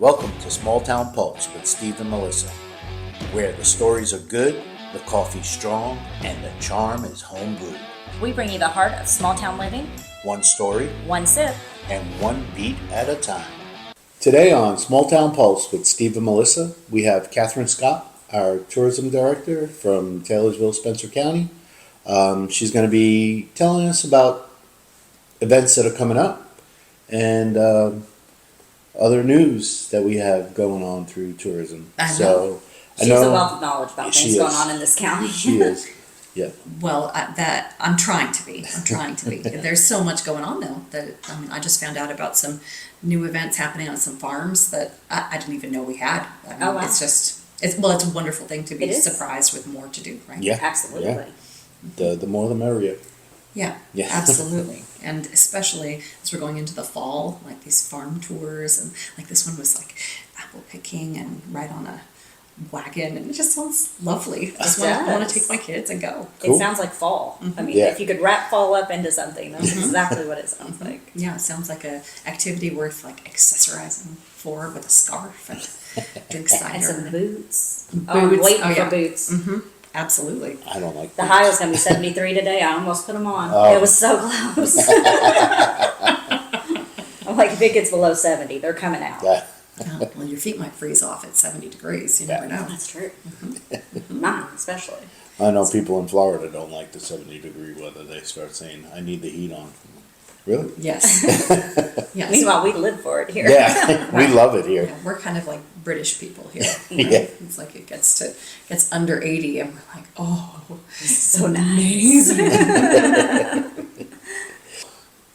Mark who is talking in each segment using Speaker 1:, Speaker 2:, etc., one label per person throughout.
Speaker 1: Welcome to Small Town Pulse with Steve and Melissa, where the stories are good, the coffee's strong, and the charm is home brewed.
Speaker 2: We bring you the heart of small town living,
Speaker 1: One story,
Speaker 2: one sip,
Speaker 1: and one beat at a time. Today on Small Town Pulse with Steve and Melissa, we have Katherine Scott, our tourism director from Taylorsville, Spencer County. She's going to be telling us about events that are coming up and other news that we have going on through tourism.
Speaker 2: I know.
Speaker 1: So
Speaker 2: She's a wealth of knowledge about things going on in this county.
Speaker 1: She is. Yeah.
Speaker 3: Well, that I'm trying to be. There's so much going on though that I just found out about some new events happening on some farms that I didn't even know we had.
Speaker 2: Oh, wow.
Speaker 3: It's a wonderful thing to be surprised with more to do, right?
Speaker 1: Yeah.
Speaker 2: Absolutely.
Speaker 1: Yeah. The more the merrier.
Speaker 3: Yeah,
Speaker 1: Yeah.
Speaker 3: Absolutely. And especially as we're going into the fall, like these farm tours, and like this one was like apple picking and right on a wagon, and it just sounds lovely. I want to take my kids and go.
Speaker 1: Cool.
Speaker 2: It sounds like fall.
Speaker 3: Mm-hmm.
Speaker 2: I mean, if you could wrap fall up into something, that's exactly what it sounds like.
Speaker 3: Yeah, it sounds like a activity worth like accessorizing for with a scarf and drink cider.
Speaker 2: And some boots.
Speaker 3: Boots.
Speaker 2: Oh, I'm waiting
Speaker 3: Oh,
Speaker 2: for
Speaker 3: yeah.
Speaker 2: boots.
Speaker 3: Mm-hmm. Absolutely.
Speaker 1: I don't like
Speaker 2: The
Speaker 1: boots.
Speaker 2: high was going to be 73 today. I almost put them on.
Speaker 1: Oh.
Speaker 2: It was so close. I'm like, if it gets below 70, they're coming out.
Speaker 1: Yeah.
Speaker 3: Well, your feet might freeze off at 70 degrees. You never know.
Speaker 2: That's true. Mine, especially.
Speaker 1: I know people in Florida don't like the 70-degree weather. They start saying, I need the heat on. Really?
Speaker 3: Yes. Yes.
Speaker 2: Meanwhile, we live for it here.
Speaker 1: Yeah, we love it here.
Speaker 3: Yeah, we're kind of like British people here.
Speaker 1: Yeah.
Speaker 3: It's like it gets under 80 and we're like, oh,
Speaker 2: This is so nice.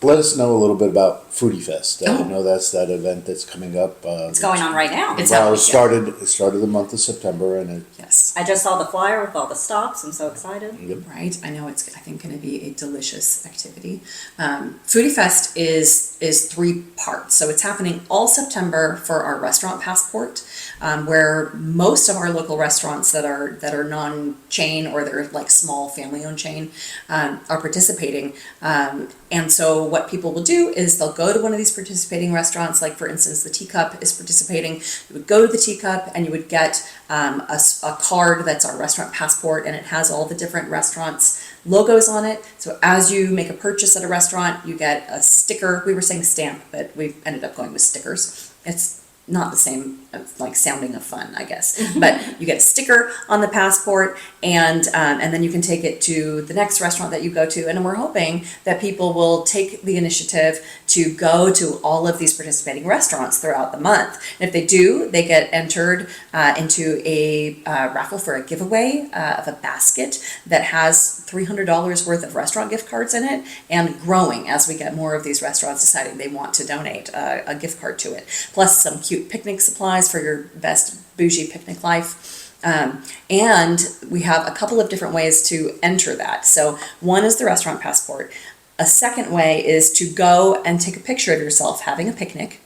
Speaker 1: Let us know a little bit about Foody Fest. I
Speaker 3: Oh.
Speaker 1: know that's that event that's coming up.
Speaker 2: It's going on right now.
Speaker 3: It's
Speaker 1: Well,
Speaker 3: happening,
Speaker 1: it started the month of September, and
Speaker 3: Yes.
Speaker 2: I just saw the flyer with all the stops. I'm so excited.
Speaker 3: Right. I know it's, I think, going to be a delicious activity. Foodie Fest is 3 parts. So it's happening all September for our restaurant passport, where most of our local restaurants that are non-chain or they're like small family-owned chain are participating. And so what people will do is they'll go to one of these participating restaurants, like for instance, the Teacup is participating. You would go to the Teacup and you would get a card that's our restaurant passport, and it has all the different restaurants' logos on it. So as you make a purchase at a restaurant, you get a sticker. We were saying stamp, but we ended up going with stickers. It's not the same, like sounding of fun, I guess. But you get a sticker on the passport, and then you can take it to the next restaurant that you go to. And we're hoping that people will take the initiative to go to all of these participating restaurants throughout the month. And if they do, they get entered into a raffle for a giveaway of a basket that has $300 worth of restaurant gift cards in it, and growing as we get more of these restaurants deciding they want to donate a gift card to it. Plus some cute picnic supplies for your best bougie picnic life. And we have a couple of different ways to enter that. So one is the restaurant passport. A second way is to go and take a picture of yourself having a picnic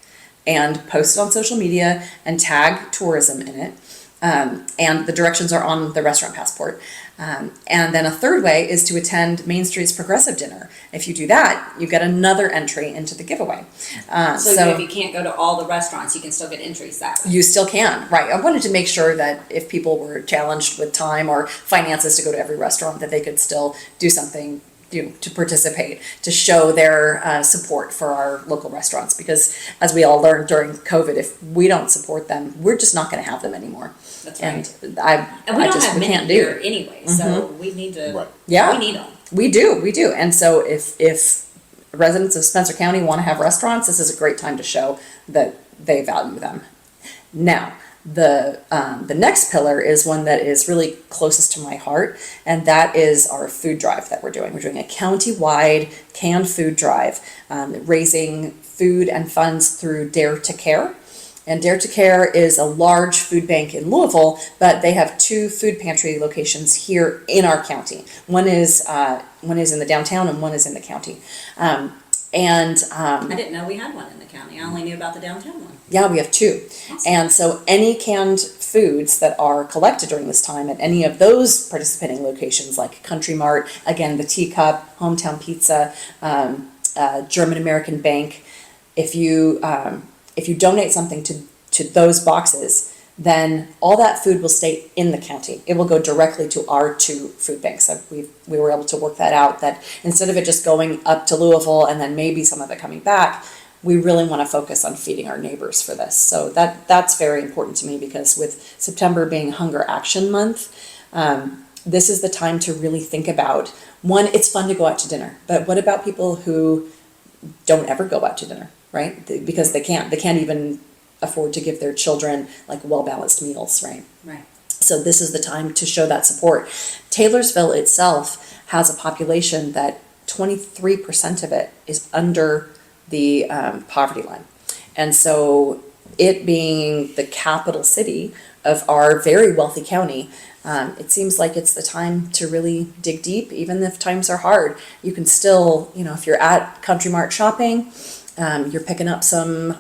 Speaker 3: and post it on social media and tag tourism in it. And the directions are on the restaurant passport. And then a third way is to attend Main Street's Progressive Dinner. If you do that, you get another entry into the giveaway.
Speaker 2: So if you can't go to all the restaurants, you can still get entries that way.
Speaker 3: You still can, right. I wanted to make sure that if people were challenged with time or finances to go to every restaurant, that they could still do something, to participate, to show their support for our local restaurants. Because as we all learned during COVID, if we don't support them, we're just not going to have them anymore.
Speaker 2: That's right.
Speaker 3: And
Speaker 2: we don't have
Speaker 3: we
Speaker 2: many
Speaker 3: can't do
Speaker 2: here
Speaker 3: it.
Speaker 2: anyway, so we need to.
Speaker 1: Right.
Speaker 3: Yeah.
Speaker 2: We need them.
Speaker 3: We do. And so if residents of Spencer County want to have restaurants, this is a great time to show that they value them. Now, the next pillar is one that is really closest to my heart, and that is our food drive that we're doing. We're doing a county-wide canned food drive, raising food and funds through Dare to Care. And Dare to Care is a large food bank in Louisville, but they have 2 food pantry locations here in our county. One is in the downtown and one is in the county.
Speaker 2: I didn't know we had one in the county. I only knew about the downtown one.
Speaker 3: Yeah, we have 2.
Speaker 2: Awesome.
Speaker 3: And so any canned foods that are collected during this time at any of those participating locations, like Country Mart, again, the Teacup, Hometown Pizza, German American Bank, if you donate something to to those boxes, then all that food will stay in the county. It will go directly to our 2 food banks. So we were able to work that out, that instead of it just going up to Louisville and then maybe some of it coming back, we really want to focus on feeding our neighbors for this. So that's very important to me, because with September being Hunger Action Month, this is the time to really think about, one, it's fun to go out to dinner, but what about people who don't ever go out to dinner, right? Because they can't even afford to give their children like well-balanced meals, right?
Speaker 2: Right.
Speaker 3: So this is the time to show that support. Taylorsville itself has a population that 23% of it is under the poverty line. And so it being the capital city of our very wealthy county, it seems like it's the time to really dig deep, even if times are hard. You can still, if you're at Country Mart shopping, you're picking up some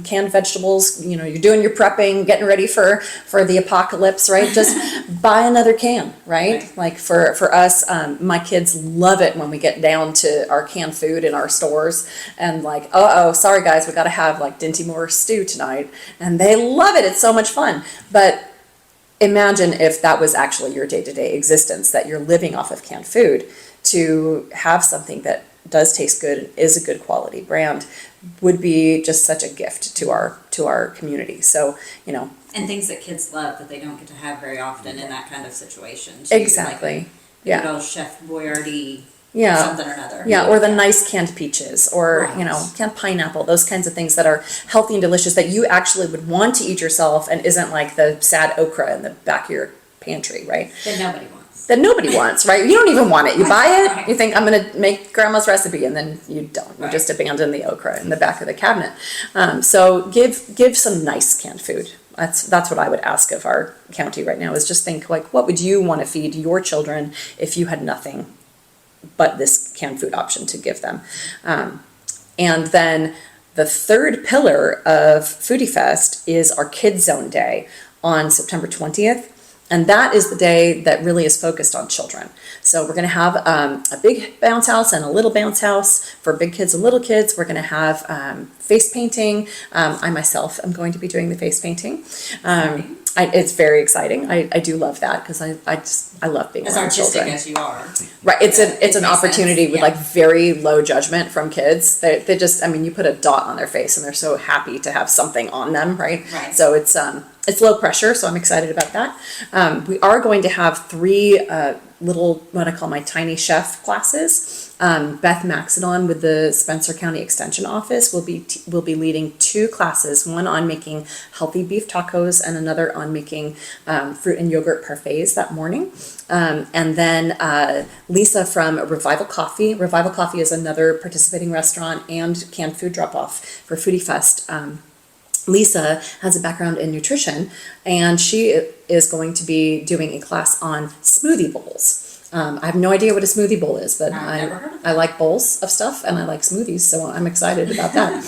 Speaker 3: canned vegetables, you're doing your prepping, getting ready for the apocalypse, right? Just buy another can, right? Like for us, my kids love it when we get down to our canned food in our stores and like, sorry guys, we got to have like Dinty Moore stew tonight. And they love it. It's so much fun. But imagine if that was actually your day-to-day existence, that you're living off of canned food. To have something that does taste good and is a good quality brand would be just such a gift to our community. So,
Speaker 2: And things that kids love that they don't get to have very often in that kind of situation. Too.
Speaker 3: Exactly.
Speaker 2: Like
Speaker 3: yeah.
Speaker 2: Good old Chef Boyardee.
Speaker 3: Yeah.
Speaker 2: Something or another.
Speaker 3: Yeah, or the nice canned peaches, or
Speaker 2: Right.
Speaker 3: Canned pineapple, those kinds of things that are healthy and delicious that you actually would want to eat yourself and isn't like the sad okra in the back of your pantry, right?
Speaker 2: That nobody wants.
Speaker 3: That nobody wants, right? You don't even want it. You buy it, you think I'm going to make grandma's recipe, and then you don't. You just abandon the okra in the back of the cabinet. So give some nice canned food. That's what I would ask of our county right now, is just think like, what would you want to feed your children if you had nothing but this canned food option to give them? And then the third pillar of Foodie Fest is our Kids Zone Day on September 20th. And that is the day that really is focused on children. So we're going to have a big bounce house and a little bounce house for big kids and little kids. We're going to have face painting. I myself am going to be doing the face painting. It's very exciting. I do love that, because I love being
Speaker 2: as
Speaker 3: around
Speaker 2: artistic
Speaker 3: children.
Speaker 2: as you are.
Speaker 3: Right, it's an
Speaker 2: makes
Speaker 3: opportunity
Speaker 2: sense,
Speaker 3: with
Speaker 2: yeah.
Speaker 3: like very low judgment from kids. They just, you put a dot on their face and they're so happy to have something on them, right?
Speaker 2: Right.
Speaker 3: So it's low pressure, so I'm excited about that. We are going to have 3 little, what I call my tiny chef classes. Beth Maxidon with the Spencer County Extension Office will be leading 2 classes, one on making healthy beef tacos and another on making fruit and yogurt parfaits that morning. And then Lisa from Revival Coffee. Revival Coffee is another participating restaurant and canned food drop-off for Foodie Fest. Lisa has a background in nutrition, and she is going to be doing a class on smoothie bowls. I have no idea what a smoothie bowl is, but I like bowls of stuff and I like smoothies, so I'm excited about that.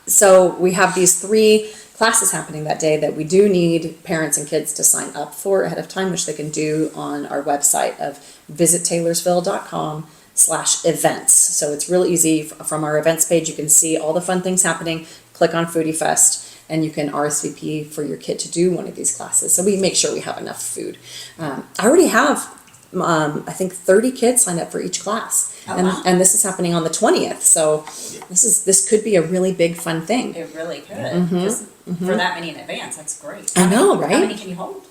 Speaker 3: So we have these 3 classes happening that day that we do need parents and kids to sign up for ahead of time, which they can do on our website of visittaylorsville.com/events. So it's real easy. From our events page, you can see all the fun things happening. Click on Foodie Fest, and you can RSVP for your kid to do one of these classes. So we make sure we have enough food. I already have, I think 30 kids signed up for each class.
Speaker 2: Oh,
Speaker 3: and,
Speaker 2: wow.
Speaker 3: and this is happening on the 20th. So this could be a really big fun thing.
Speaker 2: It really could. Just for that many in advance, that's great.
Speaker 3: I know, right?
Speaker 2: How many can you hold?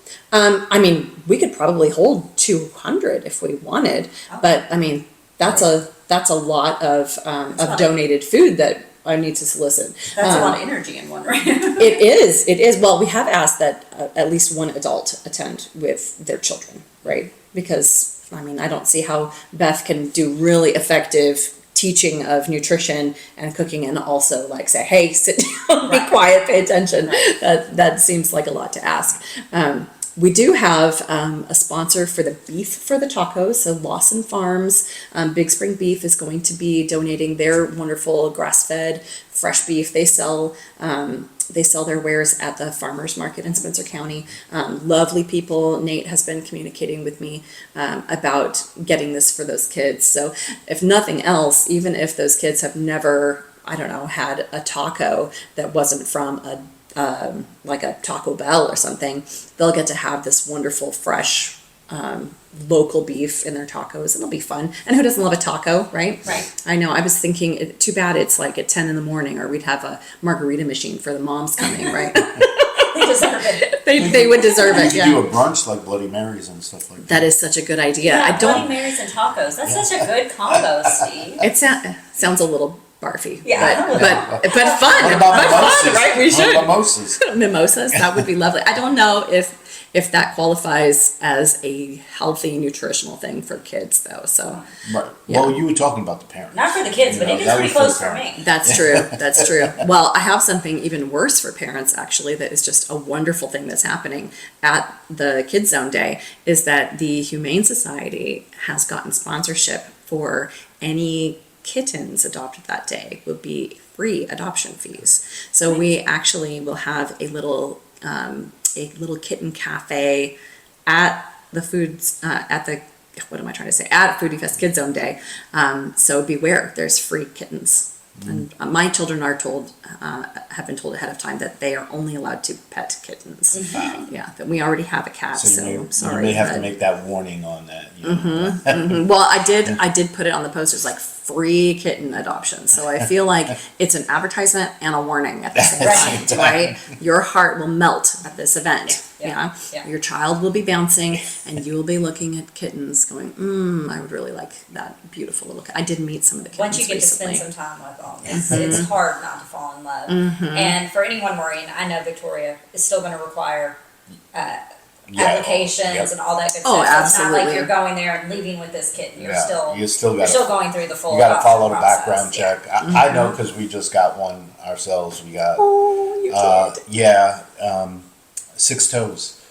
Speaker 3: We could probably hold 200 if we wanted, but that's a lot of donated food that I need to solicit.
Speaker 2: That's a lot of energy in one, right?
Speaker 3: It is. Well, we have asked that at least one adult attend with their children, right? Because, I don't see how Beth can do really effective teaching of nutrition and cooking and also like say, hey, sit down, be quiet, pay attention. Right. That seems like a lot to ask. We do have a sponsor for the beef for the tacos. So Lawson Farms, Big Spring Beef is going to be donating their wonderful grass-fed fresh beef. They sell their wares at the farmers market in Spencer County. Lovely people. Nate has been communicating with me about getting this for those kids. So if nothing else, even if those kids have never I don't know, had a taco that wasn't from like a Taco Bell or something, they'll get to have this wonderful, fresh, local beef in their tacos, and it'll be fun. And who doesn't love a taco, right?
Speaker 2: Right.
Speaker 3: I know. I was thinking, too bad it's like at 10 in the morning, or we'd have a margarita machine for the moms coming, right?
Speaker 2: They deserve it.
Speaker 3: They would deserve it,
Speaker 1: You could do
Speaker 3: yeah.
Speaker 1: a brunch like Bloody Marys and stuff like that.
Speaker 3: That is such a good idea.
Speaker 2: Yeah,
Speaker 3: I
Speaker 2: Bloody
Speaker 3: don't,
Speaker 2: Marys and tacos. That's such a good combo, Steve.
Speaker 3: it sounds a little barfy.
Speaker 2: Yeah.
Speaker 3: But fun.
Speaker 1: What about
Speaker 3: But
Speaker 1: mimosas?
Speaker 3: fun, right? We
Speaker 1: What
Speaker 3: should.
Speaker 1: about mimosas?
Speaker 3: Mimosas, that would be lovely. I don't know if that qualifies as a healthy nutritional thing for kids though, so
Speaker 1: Right.
Speaker 3: Yeah.
Speaker 1: Well, you were talking about the parents.
Speaker 2: Not for the kids,
Speaker 1: You
Speaker 2: but
Speaker 1: know,
Speaker 2: it gets
Speaker 1: that
Speaker 2: pretty
Speaker 1: was
Speaker 2: close for
Speaker 1: parents.
Speaker 2: me.
Speaker 3: that's true. Well, I have something even worse for parents actually that is just a wonderful thing that's happening at the Kids Zone Day, is that the Humane Society has gotten sponsorship for any kittens adopted that day will be free adoption fees. So we actually will have a little kitten cafe at the foods at the what am I trying to say at Foodie Fest Kids Zone Day. So beware, there's free kittens. And my children are told, have been told ahead of time that they are only allowed to pet kittens. Yeah, that we already have a cat,
Speaker 1: So
Speaker 3: so
Speaker 1: you may,
Speaker 3: sorry.
Speaker 1: you may have to
Speaker 3: but-
Speaker 1: make that warning on that. You know?
Speaker 3: Well, I did put it on the posters like free kitten adoption. So I feel like it's an advertisement and a warning at the same time, right? Your heart will melt at this event.
Speaker 2: Yeah.
Speaker 3: Your child will be bouncing and you will be looking at kittens going, I would really like that beautiful little cat. I did meet some of the kittens
Speaker 2: Once you get
Speaker 3: recently.
Speaker 2: to spend some time with them, it's hard not to fall in love. And for anyone worrying, I know Victoria is still going to require applications
Speaker 1: Yep.
Speaker 2: and all that good
Speaker 3: Oh,
Speaker 2: stuff. So it's not like
Speaker 3: absolutely.
Speaker 2: you're going there and leaving with this kitten. You're still
Speaker 1: got
Speaker 2: going through the full.
Speaker 1: you got to follow the
Speaker 2: process.
Speaker 1: background check. I know because we just got one ourselves. We got
Speaker 3: Oh, you did.
Speaker 1: 6 toes.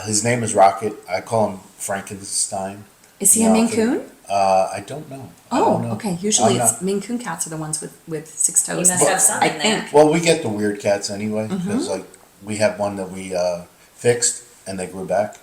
Speaker 1: His name is Rocket. I call him Frankenstein.
Speaker 3: Is he a Maine Coon?
Speaker 1: I don't know. I don't know.
Speaker 3: Okay. Usually
Speaker 1: I'm
Speaker 3: it's
Speaker 1: not-
Speaker 3: Maine Coon cats are the ones with 6 toes.
Speaker 2: You must have some
Speaker 3: I
Speaker 2: in there.
Speaker 3: think.
Speaker 1: Well, we get the weird cats anyway because like we had one that we fixed and they grew back.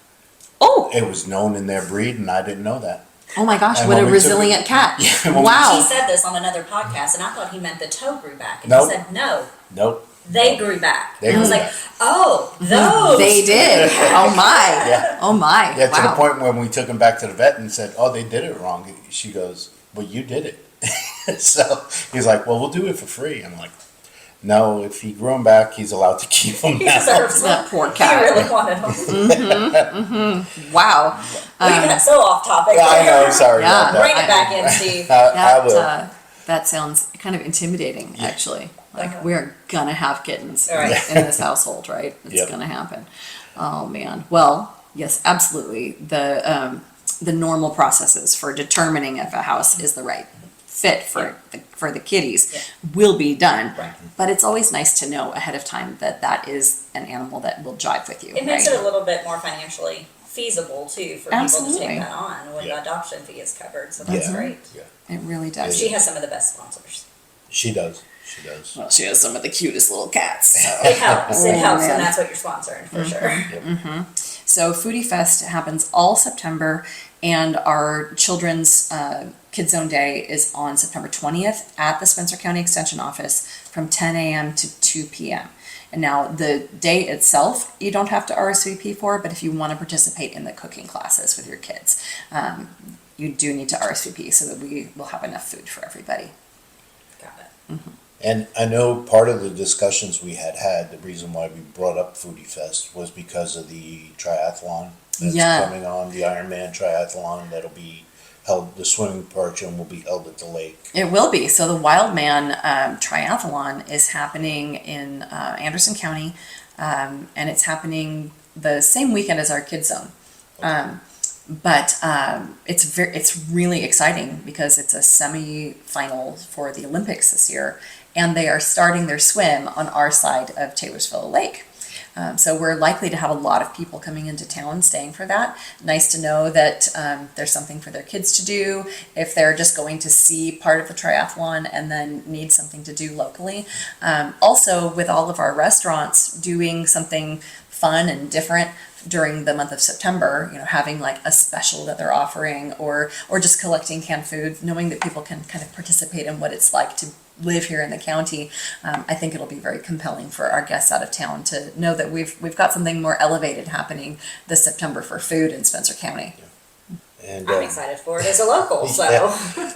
Speaker 3: Oh,
Speaker 1: It was known in their breed, and I didn't know that.
Speaker 3: oh my gosh,
Speaker 1: And
Speaker 3: what a
Speaker 1: when we took
Speaker 3: resilient cat.
Speaker 1: when we-
Speaker 2: He
Speaker 3: Wow.
Speaker 2: said this on another podcast, and I thought he meant the toe grew back. And
Speaker 1: Nope.
Speaker 2: he said, no,
Speaker 1: Nope.
Speaker 2: they grew back.
Speaker 1: They
Speaker 2: I was
Speaker 1: grew
Speaker 2: like, oh, those.
Speaker 3: They did. Oh my.
Speaker 1: Yeah.
Speaker 3: Oh my.
Speaker 1: Yeah, to the
Speaker 3: Wow.
Speaker 1: point when we took him back to the vet and said, "Oh, they did it wrong." She goes, "Well, you did it." So he's like, "Well, we'll do it for free." I'm like, "No, if he grew him back, he's allowed to keep him
Speaker 2: He
Speaker 1: now."
Speaker 2: deserves
Speaker 3: That
Speaker 2: them.
Speaker 3: poor
Speaker 2: He
Speaker 3: cat.
Speaker 2: really wanted them.
Speaker 3: Wow.
Speaker 2: We got so off topic.
Speaker 1: Yeah, I know. Sorry
Speaker 3: Yeah.
Speaker 1: about
Speaker 2: Bring
Speaker 1: that.
Speaker 2: it back in, Steve.
Speaker 1: I will.
Speaker 3: That sounds kind of intimidating, actually. Like
Speaker 2: Uh-huh.
Speaker 3: we're gonna have kittens
Speaker 2: Right.
Speaker 3: in this household, right? It's
Speaker 1: Yep.
Speaker 3: gonna happen. Oh man. Well, yes, absolutely. The normal processes for determining if a house is the right fit for the kitties will be done.
Speaker 2: Right.
Speaker 3: But it's always nice to know ahead of time that is an animal that will jive with you.
Speaker 2: It makes
Speaker 3: right?
Speaker 2: it a little bit more financially feasible too for people to
Speaker 3: Absolutely.
Speaker 2: take that on when
Speaker 1: Yeah.
Speaker 2: the adoption fee is covered. So that's
Speaker 1: Yeah.
Speaker 2: great.
Speaker 1: Yeah,
Speaker 3: It really does.
Speaker 2: She has some of the best sponsors.
Speaker 1: she does. She does.
Speaker 3: Well, she has some of the cutest little cats.
Speaker 2: It helps. It
Speaker 3: Oh,
Speaker 2: helps
Speaker 3: man.
Speaker 2: when that's what you're sponsoring for sure.
Speaker 3: So Foodie Fest happens all September, and our children's Kids Zone Day is on September 20th at the Spencer County Extension Office from 10 a.m. to 2 p.m. And now the day itself, you don't have to RSVP for, but if you want to participate in the cooking classes with your kids, you do need to RSVP so that we will have enough food for everybody.
Speaker 2: Got it.
Speaker 1: And I know part of the discussions we had, the reason why we brought up Foodie Fest was because of the triathlon that's
Speaker 3: Yeah.
Speaker 1: coming on, the Ironman triathlon that'll be held, the swimming portion will be held at the lake.
Speaker 3: It will be. So the Wildman Triathlon is happening in Anderson County, and it's happening the same weekend as our Kids Zone. But it's really exciting because it's a semi-final for the Olympics this year, and they are starting their swim on our side of Taylorsville Lake. So we're likely to have a lot of people coming into town staying for that. Nice to know that there's something for their kids to do if they're just going to see part of the triathlon and then need something to do locally. Also, with all of our restaurants doing something fun and different during the month of September, having like a special that they're offering or just collecting canned food, knowing that people can kind of participate in what it's like to live here in the county, I think it'll be very compelling for our guests out of town to know that we've got something more elevated happening this September for food in Spencer County.
Speaker 1: And
Speaker 2: I'm excited for it as a local, so.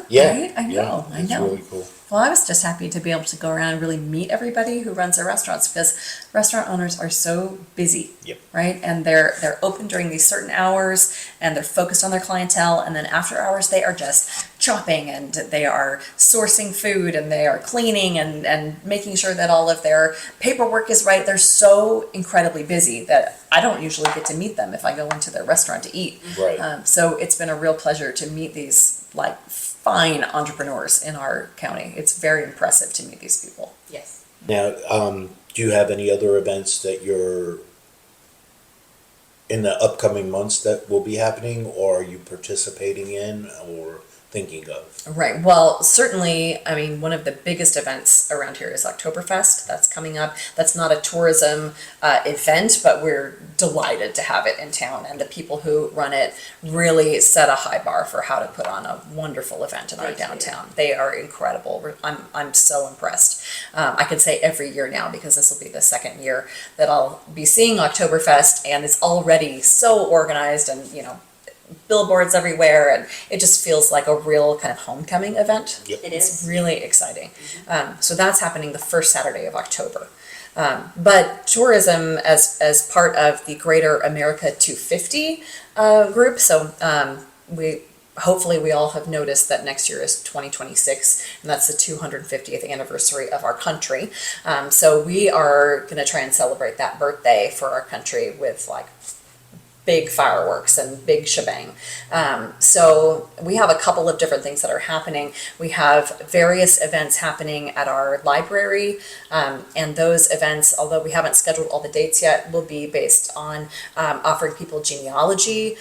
Speaker 1: yeah,
Speaker 3: Right? I know,
Speaker 1: it's really cool.
Speaker 3: Well, I was just happy to be able to go around and really meet everybody who runs their restaurants, because restaurant owners are so busy.
Speaker 1: Yep.
Speaker 3: Right? And they're open during these certain hours, and they're focused on their clientele, and then after hours they are just chopping, and they are sourcing food, and they are cleaning, and making sure that all of their paperwork is right. They're so incredibly busy that I don't usually get to meet them if I go into their restaurant to eat.
Speaker 1: Right.
Speaker 3: So it's been a real pleasure to meet these like fine entrepreneurs in our county. It's very impressive to meet these people.
Speaker 2: Yes.
Speaker 1: Now, do you have any other events that you're in the upcoming months that will be happening, or are you participating in or thinking of?
Speaker 3: Right. Well, certainly, I mean, one of the biggest events around here is Oktoberfest. That's coming up. That's not a tourism event, but we're delighted to have it in town. And the people who run it really set a high bar for how to put on a wonderful event in our downtown. They are incredible. I'm so impressed. I could say every year now, because this will be the second year that I'll be seeing Oktoberfest, and it's already so organized, and billboards everywhere, and it just feels like a real kind of homecoming event.
Speaker 1: Yep.
Speaker 2: It
Speaker 3: It's
Speaker 2: is.
Speaker 3: really exciting. So that's happening the first Saturday of October. But tourism as part of the Greater America 250 group. So hopefully we all have noticed that next year is 2026, and that's the 250th anniversary of our country. So we are going to try and celebrate that birthday for our country with like big fireworks and big shebang. So we have a couple of different things that are happening. We have various events happening at our library, and those events, although we haven't scheduled all the dates yet, will be based on offering people genealogy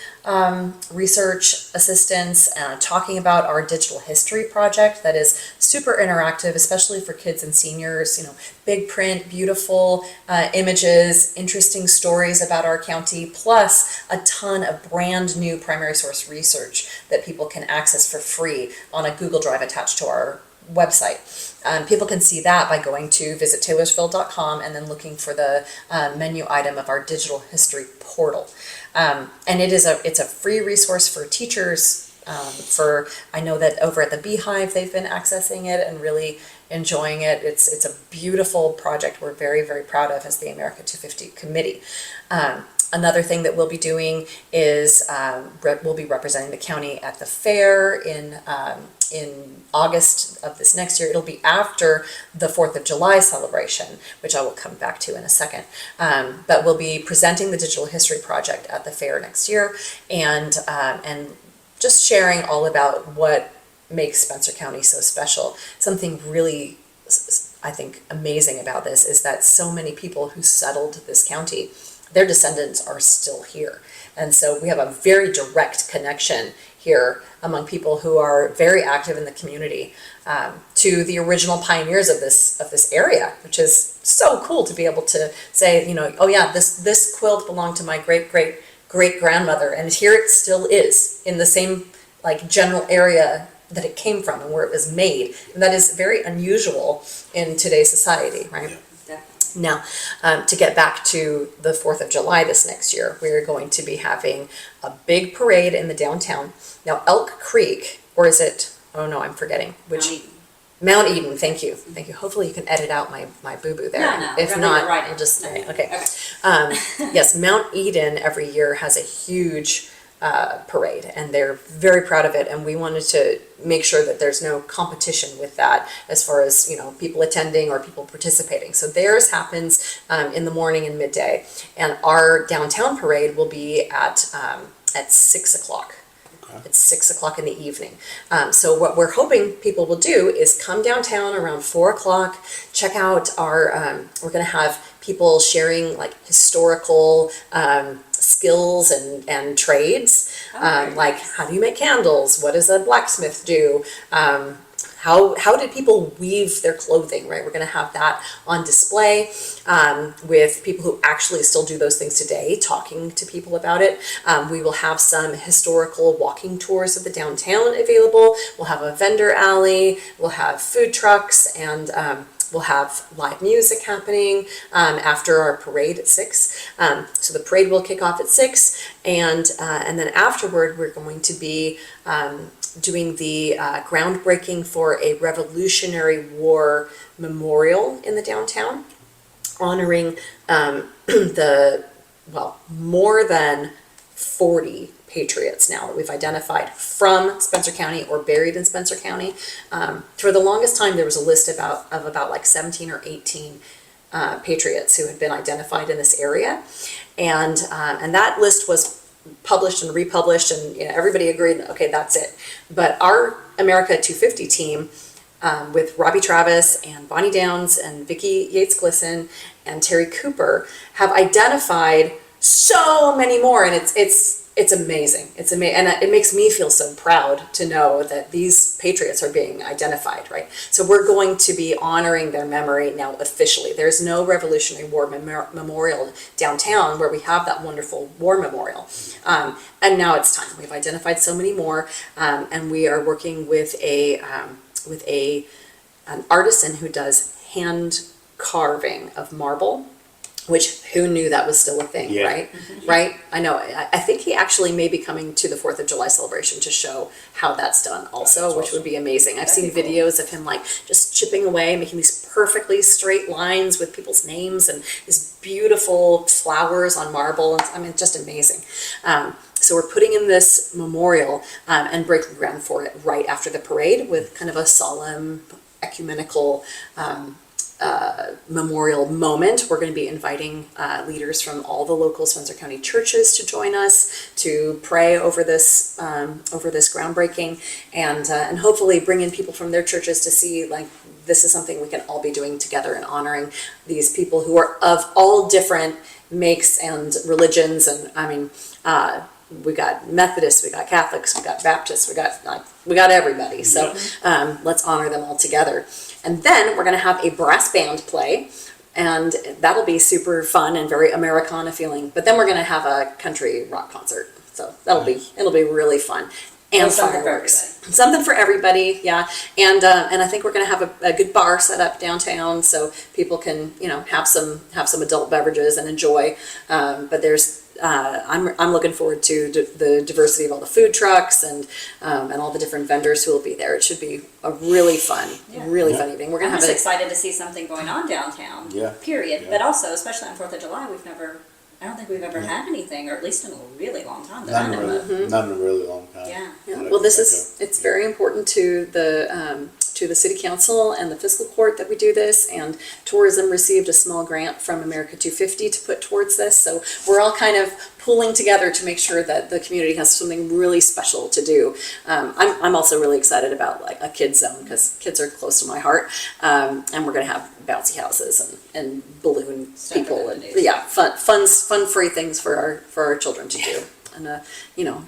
Speaker 3: research assistance, talking about our digital history project that is super interactive, especially for kids and seniors. Big print, beautiful images, interesting stories about our county, plus a ton of brand new primary source research that people can access for free on a Google Drive attached to our website. People can see that by going to visit Taylorsville.com and then looking for the menu item of our digital history portal. And it's a free resource for teachers. I know that over at the Beehive they've been accessing it and really enjoying it. It's a beautiful project we're very, very proud of as the America 250 committee. Another thing that we'll be doing is we'll be representing the county at the fair in August of this next year. It'll be after the 4th of July celebration, which I will come back to in a second. But we'll be presenting the Digital History Project at the fair next year, and just sharing all about what makes Spencer County so special. Something really, I think, amazing about this is that so many people who settled this county, their descendants are still here. And so we have a very direct connection here among people who are very active in the community to the original pioneers of this area, which is so cool to be able to say, oh yeah, this quilt belonged to my great grandmother, and here it still is in the same like general area that it came from and where it was made. And that is very unusual in today's society, right?
Speaker 1: Yeah.
Speaker 2: Definitely.
Speaker 3: Now, to get back to the 4th of July this next year, we're going to be having a big parade in the downtown. Now, Elk Creek, or is it, oh no, I'm forgetting, which, Mount Eden, thank you. Hopefully you can edit out my boo-boo there.
Speaker 2: No,
Speaker 3: If
Speaker 2: we're
Speaker 3: not,
Speaker 2: right.
Speaker 3: I'll just,
Speaker 2: Okay.
Speaker 3: okay. Yes, Mount Eden every year has a huge parade, and they're very proud of it, and we wanted to make sure that there's no competition with that as far as people attending or people participating. So theirs happens in the morning and midday, and our downtown parade will be at 6 o'clock. It's 6 o'clock in the evening. So what we're hoping people will do is come downtown around 4 o'clock, check out our, we're going to have people sharing like historical skills and trades, like how do you make candles? What does a blacksmith do? how did people weave their clothing, right? We're going to have that on display with people who actually still do those things today, talking to people about it. We will have some historical walking tours of the downtown available. We'll have a vendor alley. We'll have food trucks, and we'll have live music happening after our parade at 6. So the parade will kick off at 6, and then afterward we're going to be doing the groundbreaking for a Revolutionary War memorial in the downtown, honoring more than 40 patriots now that we've identified from Spencer County or buried in Spencer County. For the longest time, there was a list of about like 17 or 18 patriots who had been identified in this area, and that list was published and republished, and everybody agreed, okay, that's it. But our America 250 team, with Robbie Travis and Bonnie Downs and Vicki Yates-Glisson and Terry Cooper, have identified so many more, and it's amazing. It's amazing, and it makes me feel so proud to know that these patriots are being identified, right? So we're going to be honoring their memory now officially. There's no Revolutionary War memorial downtown where we have that wonderful war memorial, and now it's time. We've identified so many more, and we are working with an artisan who does hand carving of marble. Which, who knew that was still a thing,
Speaker 1: Yeah.
Speaker 3: right? Mm-hmm. Right? I know. I think he actually may be coming to the 4th of July celebration to show how that's done also,
Speaker 1: That's
Speaker 3: which
Speaker 1: awesome.
Speaker 3: would be amazing. I've
Speaker 2: That'd
Speaker 3: seen
Speaker 2: be cool.
Speaker 3: videos of him like just chipping away, making these perfectly straight lines with people's names and these beautiful flowers on marble. I mean, just amazing. So we're putting in this memorial and breaking ground for it right after the parade with kind of a solemn ecumenical memorial moment. We're going to be inviting leaders from all the local Spencer County churches to join us to pray over this groundbreaking, and hopefully bring in people from their churches to see like this is something we can all be doing together and honoring these people who are of all different makes and religions. And I mean, we got Methodists, we got Catholics, we got Baptists, we got everybody. So let's honor them all together. And then we're going to have a brass band play, and that'll be super fun and very Americana feeling. But then we're going to have a country rock concert, so it'll be really fun. And
Speaker 2: Something for
Speaker 3: fireworks, something for everybody, yeah. And I think we're going to have a good bar set up downtown so people can have some adult beverages and enjoy. But there's I'm looking forward to the diversity of all the food trucks and all the different vendors who will be there. It should be a really fun evening. We're
Speaker 2: I'm
Speaker 3: gonna
Speaker 2: just
Speaker 3: have
Speaker 2: excited to see something going on downtown.
Speaker 1: Yeah.
Speaker 2: Period.
Speaker 1: Yeah.
Speaker 2: But also, especially on 4th of July, I don't think we've ever had anything, or at least in a really long time that I know of.
Speaker 1: Not in a really long time.
Speaker 2: Yeah.
Speaker 3: Yeah.
Speaker 1: Not
Speaker 3: Well,
Speaker 1: I can think
Speaker 3: it's very important to the city council and the fiscal court that we do this, and tourism received a small grant from America 250 to put towards this. So we're all kind of pulling together to make sure that the community has something really special to do. I'm also really excited about like a kids zone because kids are close to my heart, and we're going to have bouncy houses and balloon
Speaker 2: Stuff
Speaker 3: people
Speaker 2: for
Speaker 3: and
Speaker 2: them to do.
Speaker 3: fun free things for our children to do. And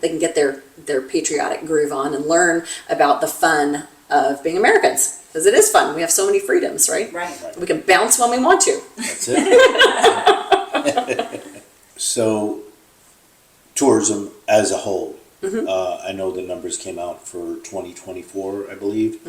Speaker 3: they can get their patriotic groove on and learn about the fun of being Americans, because it is fun. We have so many freedoms, right?
Speaker 2: Right.
Speaker 3: We can bounce when we want to.
Speaker 1: That's it. So, tourism as a whole. I know the numbers came out for 2024, I believe.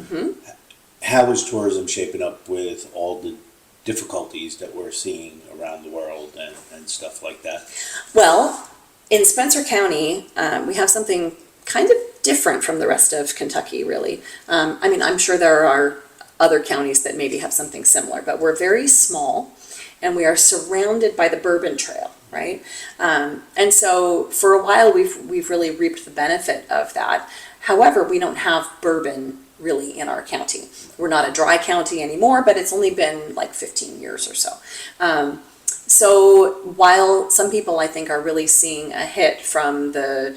Speaker 1: How is tourism shaping up with all the difficulties that we're seeing around the world and stuff like that?
Speaker 3: Well, in Spencer County, we have something kind of different from the rest of Kentucky, really. I mean, I'm sure there are other counties that maybe have something similar, but we're very small, and we are surrounded by the Bourbon Trail, right? And so for a while, we've really reaped the benefit of that. However, we don't have bourbon really in our county. We're not a dry county anymore, but it's only been like 15 years or so. So while some people, I think, are really seeing a hit from the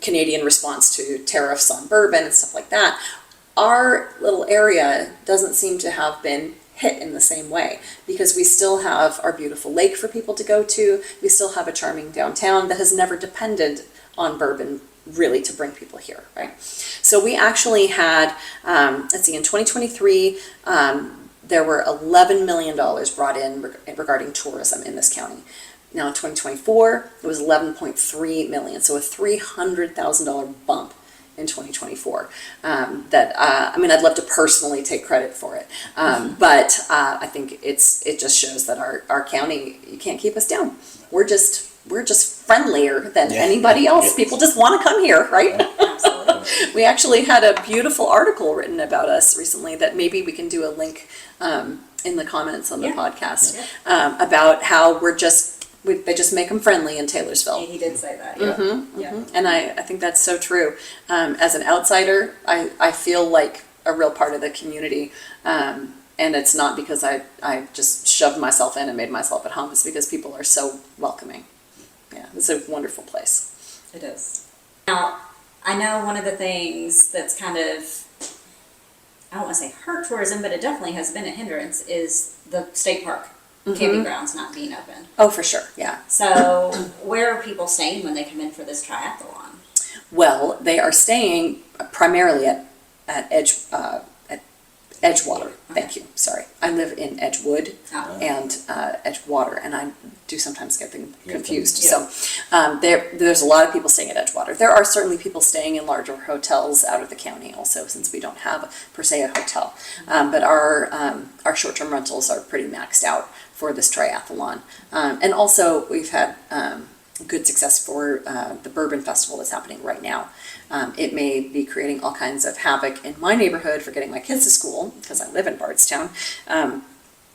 Speaker 3: Canadian response to tariffs on bourbon and stuff like that, our little area doesn't seem to have been hit in the same way, because we still have our beautiful lake for people to go to. We still have a charming downtown that has never depended on bourbon really to bring people here, right? So we actually had, let's see, in 2023, there were $11 million brought in regarding tourism in this county. Now in 2024, it was 11.3 million, so a $300,000 bump in 2024. I'd love to personally take credit for it, but I think it just shows that our county, you can't keep us down. We're just friendlier than anybody else.
Speaker 1: Yes.
Speaker 3: People just want to come here, right?
Speaker 2: Absolutely.
Speaker 3: We actually had a beautiful article written about us recently that maybe we can do a link in the comments on the podcast about how they just make them friendly in Taylorsville.
Speaker 2: He did say that.
Speaker 3: And I think that's so true. As an outsider, I feel like a real part of the community. And it's not because I just shoved myself in and made myself at home. It's because people are so welcoming. Yeah, it's a wonderful place.
Speaker 2: It is. Now, I know one of the things that's kind of, I don't want to say hurt tourism, but it definitely has been a hindrance, is the state park camping grounds not being open.
Speaker 3: Oh, for sure, yeah.
Speaker 2: So where are people staying when they come in for this triathlon?
Speaker 3: Well, they are staying primarily at Edgewater. Thank you. Sorry, I live in Edgewood and Edgewater, and I do sometimes get them confused. So there's a lot of people staying at Edgewater. There are certainly people staying in larger hotels out of the county also, since we don't have per se a hotel. But our short-term rentals are pretty maxed out for this triathlon, and also we've had good success for the Bourbon Festival that's happening right now. It may be creating all kinds of havoc in my neighborhood for getting my kids to school, because I live in Bardstown,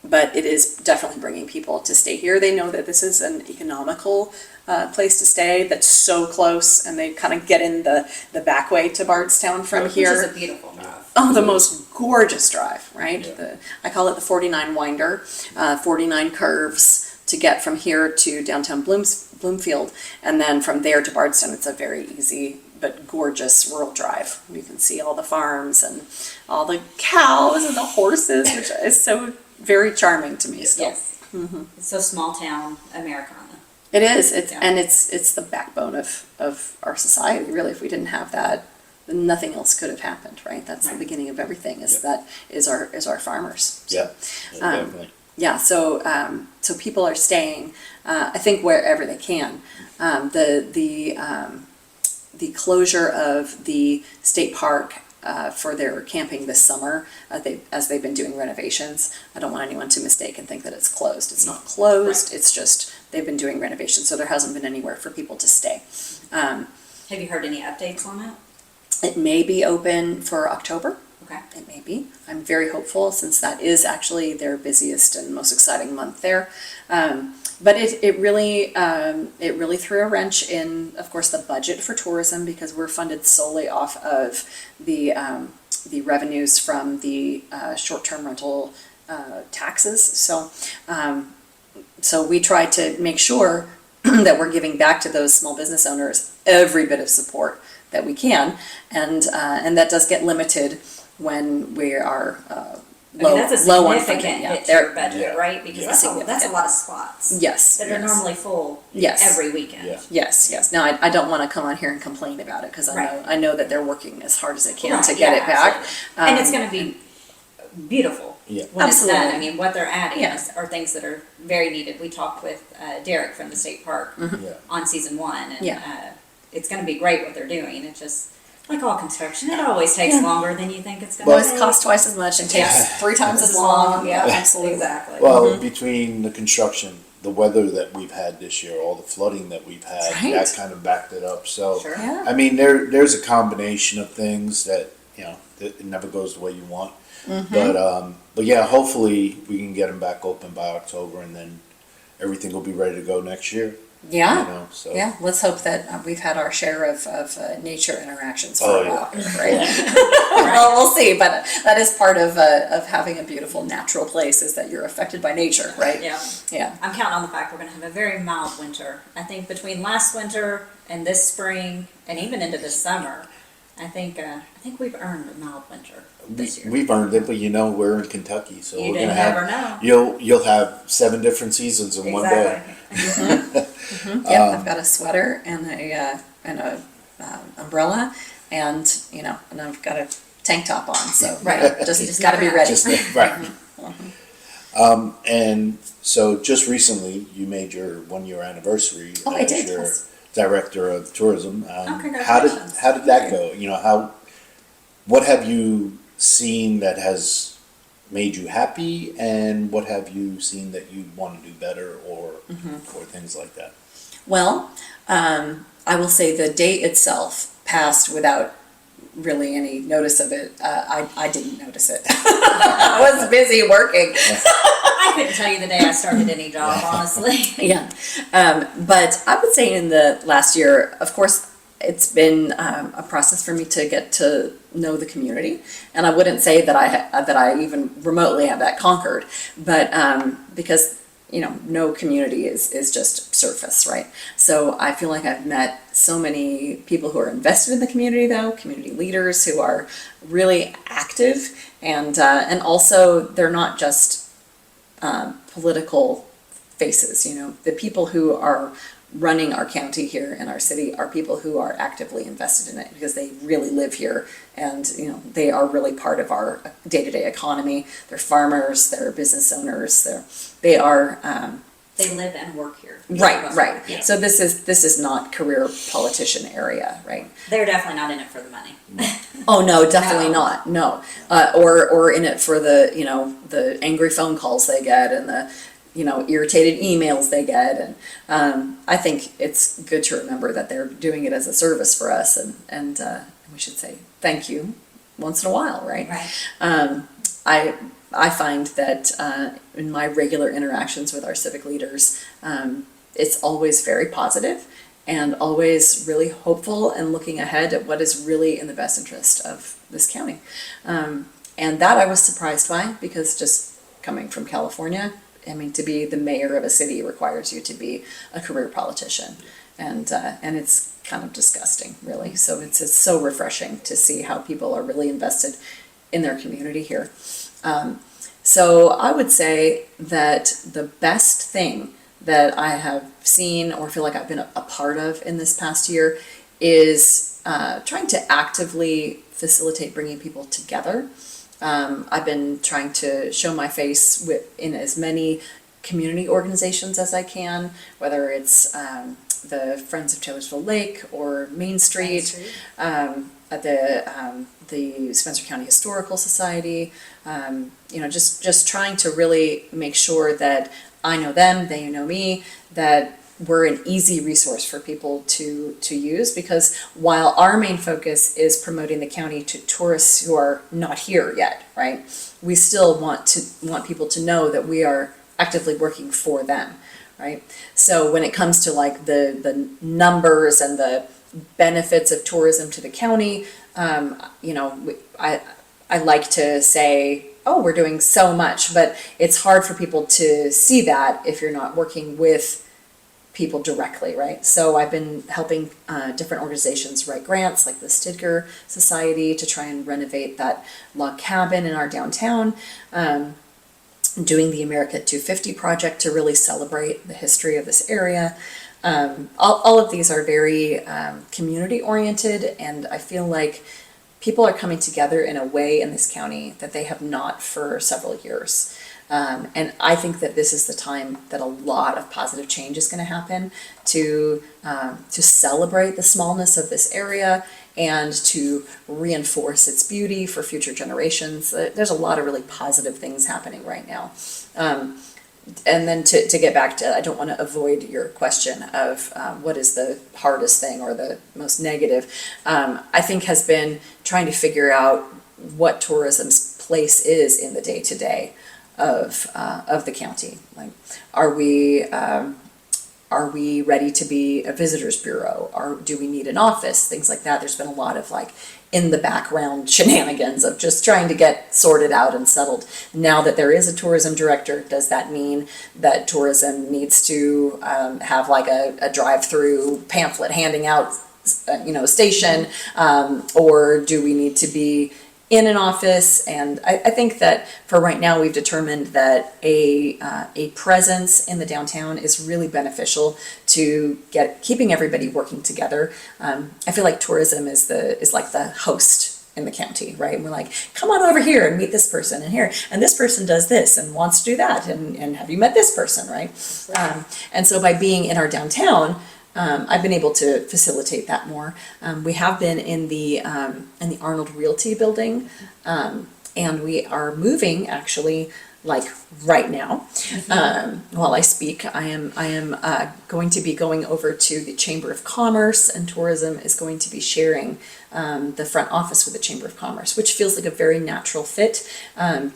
Speaker 3: but it is definitely bringing people to stay here. They know that this is an economical place to stay that's so close, and they kind of get in the back way to Bardstown from here.
Speaker 2: Which is a beautiful drive.
Speaker 3: Oh, the most gorgeous drive, right? I call it the 49 winder, 49 curves to get from here to downtown Bloomfield, and then from there to Bardstown. It's a very easy but gorgeous rural drive. You can see all the farms and all the cows and the horses, which is so very charming to me still.
Speaker 2: Yes. It's so small town Americana.
Speaker 3: It is. It's the backbone of our society, really. If we didn't have that, then nothing else could have happened, right? That's the beginning of everything, is our farmers. So,
Speaker 1: definitely.
Speaker 3: Yeah, so people are staying, I think, wherever they can. The closure of the state park for their camping this summer, as they've been doing renovations. I don't want anyone to mistake and think that it's closed. It's not closed. It's just they've been doing renovations, so there hasn't been anywhere for people to stay.
Speaker 2: Have you heard any updates on it?
Speaker 3: It may be open for October.
Speaker 2: Okay.
Speaker 3: It may be. I'm very hopeful, since that is actually their busiest and most exciting month there. But it really threw a wrench in, of course, the budget for tourism, because we're funded solely off of the revenues from the short-term rental taxes. So we try to make sure that we're giving back to those small business owners every bit of support that we can, and that does get limited when we are low
Speaker 2: that's a
Speaker 3: on
Speaker 2: significant
Speaker 3: funding.
Speaker 2: hit to your budget, right? Because that's a lot of spots.
Speaker 3: Yes.
Speaker 2: That are normally full
Speaker 3: Yes.
Speaker 2: every weekend.
Speaker 1: Yeah.
Speaker 3: Yes. Now, I don't want to come on here and complain about it, because I know that they're working as hard as they can
Speaker 2: Right,
Speaker 3: to get it back.
Speaker 2: absolutely. And it's going to be beautiful when
Speaker 3: Absolutely.
Speaker 2: it's done. I mean, what they're adding
Speaker 3: Yeah.
Speaker 2: are things that are very needed. We talked with Derek from the state park on season 1, and it's going to be great what they're doing. It's just, like all construction, it always takes longer than you think it's going to
Speaker 3: Well,
Speaker 2: take.
Speaker 3: it costs twice as much and takes 3 times as long.
Speaker 2: Yeah,
Speaker 3: absolutely.
Speaker 2: Exactly.
Speaker 1: Well, between the construction, the weather that we've had this year, all the flooding that we've had,
Speaker 3: Right.
Speaker 1: that kind of backed it up. So,
Speaker 2: Sure.
Speaker 3: Yeah.
Speaker 1: I mean, there's a combination of things that, it never goes the way you want. But yeah, hopefully we can get them back open by October, and then everything will be ready to go next year.
Speaker 3: Yeah.
Speaker 1: So.
Speaker 3: Yeah, let's hope that we've had our share of nature interactions for
Speaker 1: Oh,
Speaker 3: a while,
Speaker 1: yeah.
Speaker 3: right? Well, we'll see, but that is part of having a beautiful natural place, is that you're affected by nature, right?
Speaker 2: Yeah.
Speaker 3: Yeah.
Speaker 2: I'm counting on the fact we're going to have a very mild winter. I think between last winter and this spring, and even into this summer, I think we've earned a mild winter this year.
Speaker 1: We've earned it, but we're in Kentucky, so
Speaker 2: You
Speaker 1: we're gonna
Speaker 2: never
Speaker 1: have.
Speaker 2: know.
Speaker 1: You'll have 7 different seasons in one day.
Speaker 2: Exactly.
Speaker 3: Yep, I've got a sweater and a umbrella, and and I've got a tank top on, so
Speaker 2: Right.
Speaker 3: just got to be ready.
Speaker 1: Right. And so just recently, you made your 1 year anniversary
Speaker 3: Oh, I
Speaker 1: as
Speaker 3: did,
Speaker 1: your
Speaker 3: yes.
Speaker 1: director of tourism.
Speaker 2: Congratulations.
Speaker 1: How did that go? What have you seen that has made you happy, and what have you seen that you want to do better, or things like that?
Speaker 3: Well, I will say the date itself passed without really any notice of it. I didn't notice it. I was busy working.
Speaker 2: I couldn't tell you the day I started any job, honestly.
Speaker 3: Yeah. But I would say in the last year, of course, it's been a process for me to get to know the community, and I wouldn't say that I even remotely have that conquered, but because no community is just surface, right? So I feel like I've met so many people who are invested in the community, though, community leaders who are really active, and also they're not just political faces. The people who are running our county here and our city are people who are actively invested in it because they really live here, and they are really part of our day-to-day economy. They're farmers, they're business owners, they are
Speaker 2: They live and work here.
Speaker 3: right.
Speaker 2: Yeah.
Speaker 3: So this is not career politician area, right?
Speaker 2: They're definitely not in it for the money.
Speaker 3: Oh no, definitely
Speaker 2: No.
Speaker 3: not. No, or in it for the angry phone calls they get and the irritated emails they get, and I think it's good to remember that they're doing it as a service for us, and we should say thank you once in a while, right?
Speaker 2: Right.
Speaker 3: I find that in my regular interactions with our civic leaders, it's always very positive and always really hopeful and looking ahead at what is really in the best interest of this county. And that I was surprised by, because just coming from California, I mean, to be the mayor of a city requires you to be a career politician, and it's kind of disgusting, really. So it's so refreshing to see how people are really invested in their community here. So I would say that the best thing that I have seen or feel like I've been a part of in this past year is trying to actively facilitate bringing people together. I've been trying to show my face in as many community organizations as I can, whether it's the Friends of Taylorsville Lake or Main Street, at the Spencer County Historical Society. Just trying to really make sure that I know them, they know me, that we're an easy resource for people to use, because while our main focus is promoting the county to tourists who are not here yet, right, we still want people to know that we are actively working for them, right? So when it comes to like the numbers and the benefits of tourism to the county, I like to say, oh, we're doing so much, but it's hard for people to see that if you're not working with people directly, right? So I've been helping different organizations write grants, like the Stidger Society, to try and renovate that log cabin in our downtown, doing the America 250 project to really celebrate the history of this area. All of these are very community oriented, and I feel like people are coming together in a way in this county that they have not for several years. And I think that this is the time that a lot of positive change is going to happen to celebrate the smallness of this area and to reinforce its beauty for future generations. There's a lot of really positive things happening right now. And then to get back to, I don't want to avoid your question of what is the hardest thing or the most negative, I think has been trying to figure out what tourism's place is in the day-to-day of the county. Like, are we ready to be a visitors bureau? Or do we need an office? Things like that. There's been a lot of like in the background shenanigans of just trying to get sorted out and settled. Now that there is a tourism director, does that mean that tourism needs to have like a drive-through pamphlet handing out, station, or do we need to be in an office, and I think that for right now we've determined that a presence in the downtown is really beneficial to keeping everybody working together. I feel like tourism is like the host in the county, right? And we're like, come on over here and meet this person and here, and this person does this and wants to do that, and have you met this person, right? And so by being in our downtown, I've been able to facilitate that more. We have been in the Arnold Realty building, and we are moving actually like right now. While I speak, I am going to be going over to the Chamber of Commerce, and tourism is going to be sharing the front office with the Chamber of Commerce, which feels like a very natural fit.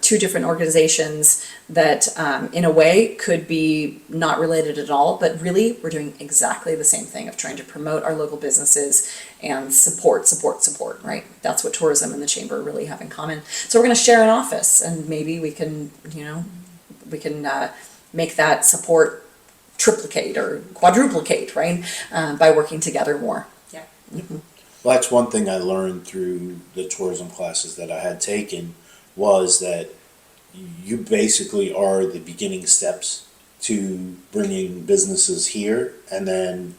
Speaker 3: Two different organizations that in a way could be not related at all, but really we're doing exactly the same thing of trying to promote our local businesses and support, right? That's what tourism and the Chamber really have in common. So we're going to share an office, and maybe we can make that support triplicate or quadruplicate, right? By working together more.
Speaker 2: Yeah.
Speaker 3: Mm-hmm.
Speaker 1: Well, that's one thing I learned through the tourism classes that I had taken, was that you basically are the beginning steps to bringing businesses here, and then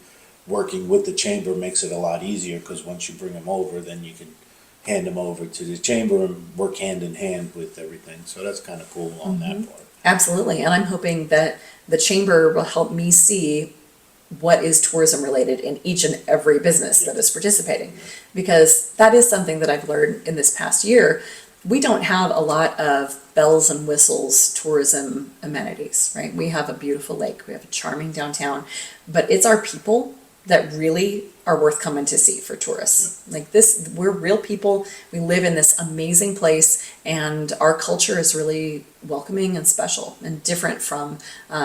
Speaker 1: working with the chamber makes it a lot easier, because once you bring them over, then you can hand them over to the chamber and work hand in hand with everything. So that's kind of cool on that part.
Speaker 3: Absolutely, and I'm hoping that the chamber will help me see what is tourism related in each and every business that is participating, because that is something that I've learned in this past year. We don't have a lot of bells and whistles tourism amenities, right? We have a beautiful lake, we have a charming downtown, but it's our people that really are worth coming to see for tourists. Like this, we're real people, we live in this amazing place, and our culture is really welcoming and special and different from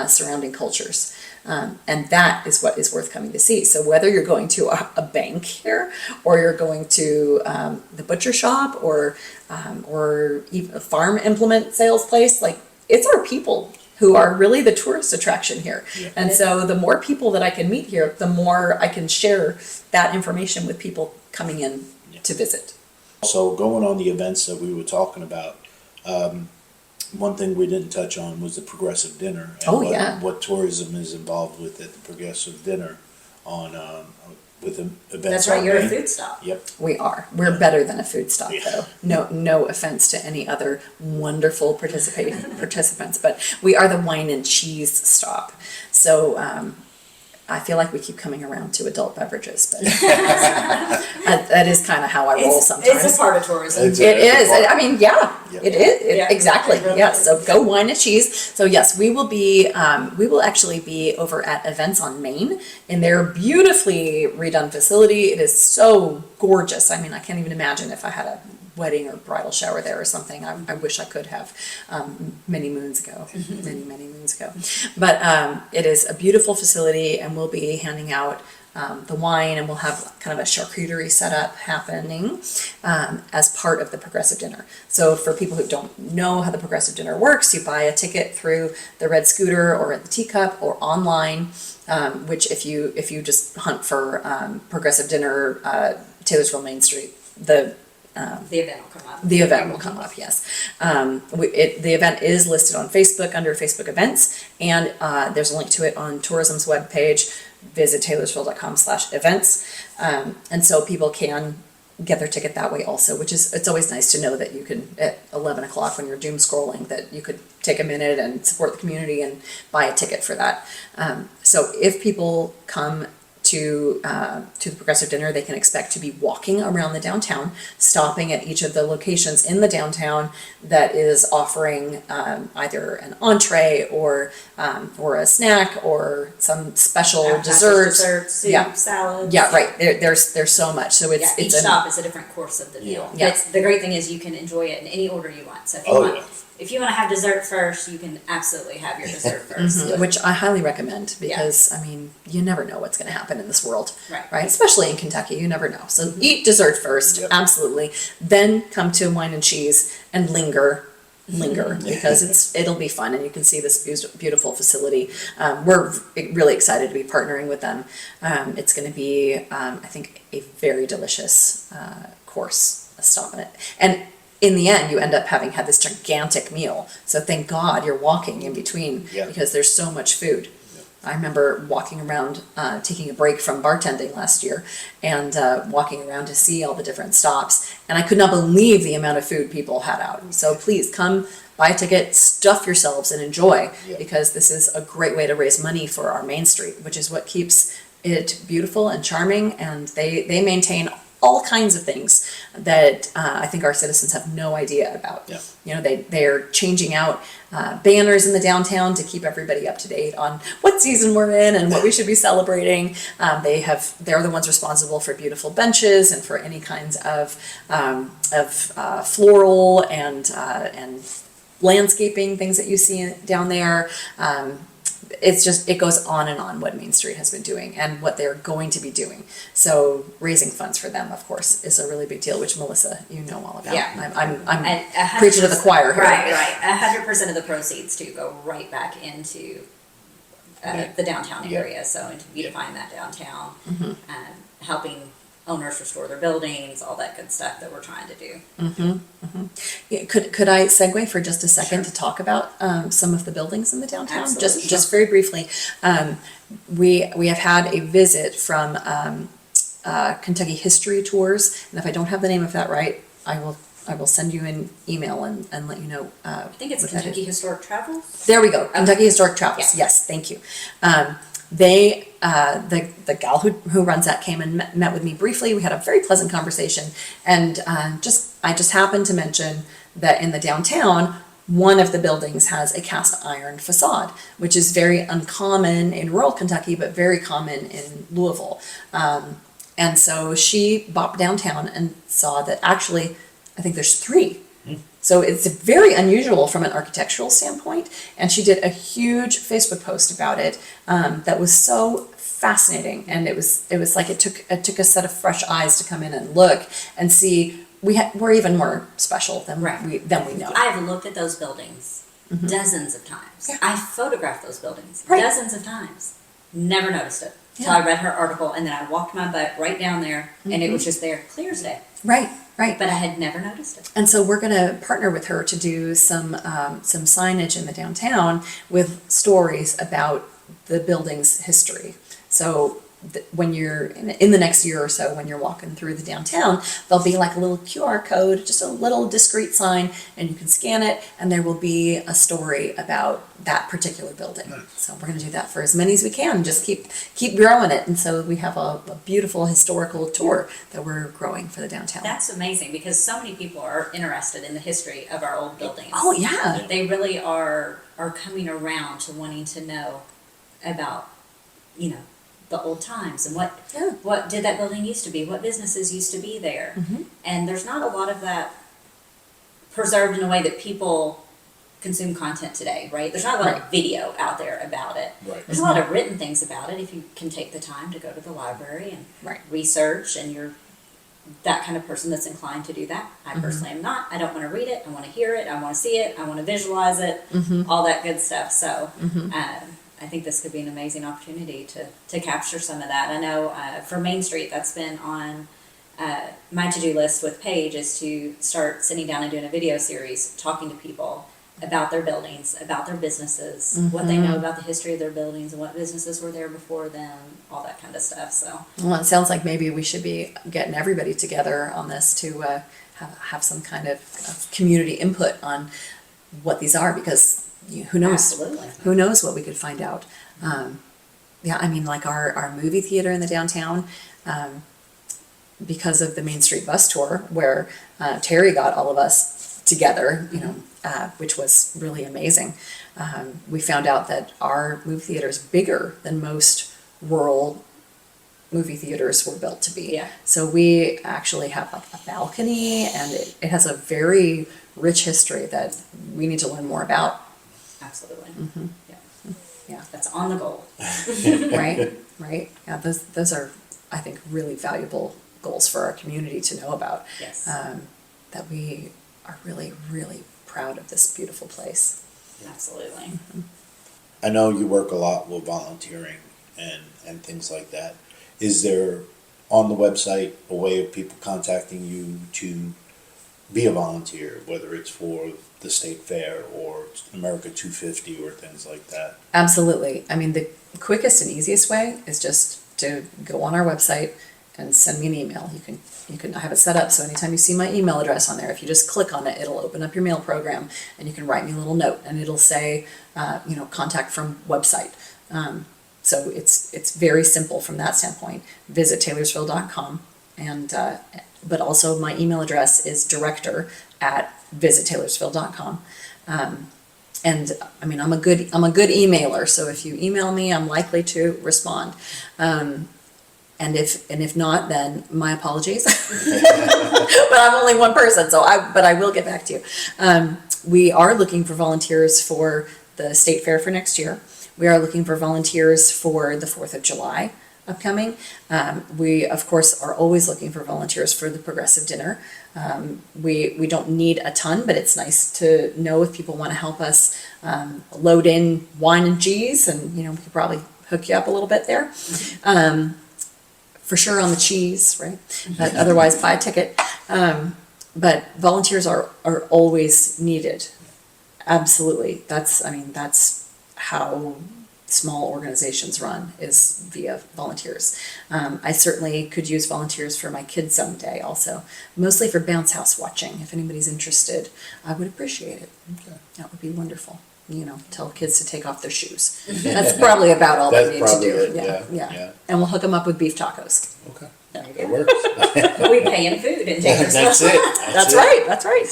Speaker 3: surrounding cultures. And that is what is worth coming to see. So whether you're going to a bank here, or you're going to the butcher shop, or even a farm implement sales place, like, it's our people who are really the tourist attraction here. Yeah. And so the more people that I can meet here, the more I can share that information with people coming in to visit.
Speaker 1: So going on the events that we were talking about, one thing we didn't touch on was the Progressive Dinner. And what tourism is involved with at the Progressive Dinner on with the events.
Speaker 2: That's right, you're a food stop.
Speaker 1: Yep.
Speaker 3: We are. We're better than a food stop, though. No offense to any other wonderful participants, but we are the wine and cheese stop. So I feel like we keep coming around to adult beverages, but that is kind of how I roll sometimes.
Speaker 2: It's a part of tourism.
Speaker 3: It is. I mean, yeah,
Speaker 1: Yep.
Speaker 3: it is.
Speaker 2: Yeah.
Speaker 3: Exactly.
Speaker 2: It really
Speaker 3: Yes.
Speaker 2: is.
Speaker 3: So go wine and cheese. So yes, we will actually be over at Events on Main in their beautifully redone facility. It is so gorgeous. I mean, I can't even imagine if I had a wedding or bridal shower there or something. I wish I could have many moons ago. But it is a beautiful facility, and we'll be handing out the wine, and we'll have kind of a charcuterie setup happening as part of the Progressive Dinner. So for people who don't know how the Progressive Dinner works, you buy a ticket through the Red Scooter or at the Teacup or online, which if you just hunt for Progressive Dinner, Taylorsville Main Street, the
Speaker 2: event will come up.
Speaker 3: The event will come up, yes. The event is listed on Facebook under Facebook events, and there's a link to it on tourism's webpage. Visit taylorsville.com/events. And so people can get their ticket that way also, which is, it's always nice to know that you can, at 11 o'clock when you're doom scrolling, that you could take a minute and support the community and buy a ticket for that. So if people come to the Progressive Dinner, they can expect to be walking around the downtown, stopping at each of the locations in the downtown that is offering either an entree or a snack or some special dessert.
Speaker 2: Soup, salads.
Speaker 3: Yeah, right. There's so much. So
Speaker 2: Each stop is a different course of the meal.
Speaker 3: Yeah.
Speaker 2: The great thing is you can enjoy it in any order you want. So if you want to have dessert first, you can absolutely have your dessert first.
Speaker 3: Which I highly recommend, because I mean, you never know what's going to happen in this world,
Speaker 2: right?
Speaker 3: Especially in Kentucky, you never know. So eat dessert first, absolutely. Then come to wine and cheese and linger because it'll be fun, and you can see this beautiful facility. We're really excited to be partnering with them. It's going to be, I think, a very delicious course. Stop in it, and in the end, you end up having had this gigantic meal. So thank God you're walking in between
Speaker 1: Yeah.
Speaker 3: because there's so much food. I remember walking around, taking a break from bartending last year and walking around to see all the different stops. And I could not believe the amount of food people had out. So please come buy a ticket, stuff yourselves and enjoy,
Speaker 1: Yeah.
Speaker 3: because this is a great way to raise money for our Main Street, which is what keeps it beautiful and charming. And they maintain all kinds of things that I think our citizens have no idea about.
Speaker 1: Yeah.
Speaker 3: You know, they're changing out banners in the downtown to keep everybody up to date on what season we're in and what we should be celebrating. They're the ones responsible for beautiful benches and for any kinds of floral and landscaping things that you see down there. It goes on and on what Main Street has been doing and what they're going to be doing. So raising funds for them, of course, is a really big deal, which Melissa, you know all about.
Speaker 2: Yeah.
Speaker 3: I'm preaching to the choir here.
Speaker 2: Right. 100% of the proceeds do go right back into the downtown
Speaker 1: Yeah.
Speaker 2: area. So into beautifying that downtown, helping owners restore their buildings, all that good stuff that we're trying to do.
Speaker 3: Yeah, could I segue for just a second to talk about some of the buildings in the downtown?
Speaker 2: Absolutely.
Speaker 3: Just very briefly. We have had a visit from Kentucky History Tours, and if I don't have the name of that right, I will send you an email and let you know.
Speaker 2: I think it's
Speaker 3: what that is.
Speaker 2: Kentucky Historic Travels.
Speaker 3: There we go. Kentucky Historic Travels.
Speaker 2: Yeah.
Speaker 3: Yes, thank you. The gal who runs that came and met with me briefly. We had a very pleasant conversation, and I just happened to mention that in the downtown, one of the buildings has a cast iron facade, which is very uncommon in rural Kentucky, but very common in Louisville. And so she bopped downtown and saw that actually, I think there's 3. So it's very unusual from an architectural standpoint, and she did a huge Facebook post about it that was so fascinating, and it was like it took a set of fresh eyes to come in and look and see we're even more special than we know.
Speaker 2: I've looked at those buildings dozens of times.
Speaker 3: Yeah.
Speaker 2: I photographed those buildings
Speaker 3: Right.
Speaker 2: dozens of times. Never noticed it until I read her article, and then I walked my butt right down there, and it was just there clear as day.
Speaker 3: Right.
Speaker 2: But I had never noticed it.
Speaker 3: And so we're going to partner with her to do some signage in the downtown with stories about the building's history. So when you're in the next year or so, when you're walking through the downtown, there'll be like a little QR code, just a little discreet sign, and you can scan it, and there will be a story about that particular building. So we're going to do that for as many as we can. Just keep growing it, and so we have a beautiful historical tour that we're growing for the downtown.
Speaker 2: That's amazing, because so many people are interested in the history of our old buildings.
Speaker 3: Oh yeah,
Speaker 2: They really are coming around to wanting to know about, the old times and what did that building used to be, what businesses used to be there. And there's not a lot of that preserved in a way that people consume content today, right? There's not a lot of video out there about it.
Speaker 1: Right.
Speaker 2: There's a lot of written things about it if you can take the time to go to the library and research, and you're that kind of person that's inclined to do that. I personally am not. I don't want to read it. I want to hear it. I want to see it. I want to visualize it. All that good stuff. So I think this could be an amazing opportunity to capture some of that. I know for Main Street, that's been on my to-do list with Paige, is to start sitting down and doing a video series talking to people about their buildings, about their businesses, what they know about the history of their buildings and what businesses were there before them, all that kind of stuff. So,
Speaker 3: well, it sounds like maybe we should be getting everybody together on this to have some kind of community input on what these are, because who knows?
Speaker 2: Absolutely.
Speaker 3: Who knows what we could find out? I mean, like our movie theater in the downtown, because of the Main Street bus tour, where Terry got all of us together, which was really amazing. We found out that our movie theater is bigger than most rural movie theaters were built to be.
Speaker 2: Yeah.
Speaker 3: So we actually have a balcony, and it has a very rich history that we need to learn more about.
Speaker 2: Absolutely.
Speaker 3: Yeah.
Speaker 2: That's on the goal.
Speaker 3: Right. Yeah, those are, I think, really valuable goals for our community to know about.
Speaker 2: Yes.
Speaker 3: That we are really, really proud of this beautiful place.
Speaker 2: Absolutely.
Speaker 1: I know you work a lot with volunteering and things like that. Is there on the website a way of people contacting you to be a volunteer, whether it's for the state fair or America 250 or things like that?
Speaker 3: Absolutely. I mean, the quickest and easiest way is just to go on our website and send me an email. You can have it set up so anytime you see my email address on there, if you just click on it, it'll open up your mail program, and you can write me a little note, and it'll say, contact from website. So it's very simple from that standpoint. Visit Taylorsville.com, and but also my email address is director@visittaylorsville.com. And I mean, I'm a good emailer, so if you email me, I'm likely to respond. And if not, then my apologies. But I'm only one person, but I will get back to you. We are looking for volunteers for the state fair for next year. We are looking for volunteers for the 4th of July upcoming. We, of course, are always looking for volunteers for the progressive dinner. We don't need a ton, but it's nice to know if people want to help us load in wine and cheese, and we could probably hook you up a little bit there. For sure on the cheese, right? But otherwise, buy a ticket. But volunteers are always needed. Absolutely. That's how small organizations run, is via volunteers. I certainly could use volunteers for my kids someday also, mostly for bounce house watching. If anybody's interested, I would appreciate it.
Speaker 1: Okay.
Speaker 3: That would be wonderful. Tell kids to take off their shoes. That's probably about all they need to do.
Speaker 1: It, yeah.
Speaker 3: And we'll hook them up with beef tacos.
Speaker 1: Okay.
Speaker 2: There you
Speaker 1: That
Speaker 2: go.
Speaker 1: works.
Speaker 2: We pay in food in Taylorsville.
Speaker 1: That's it.
Speaker 3: That's right. That's right.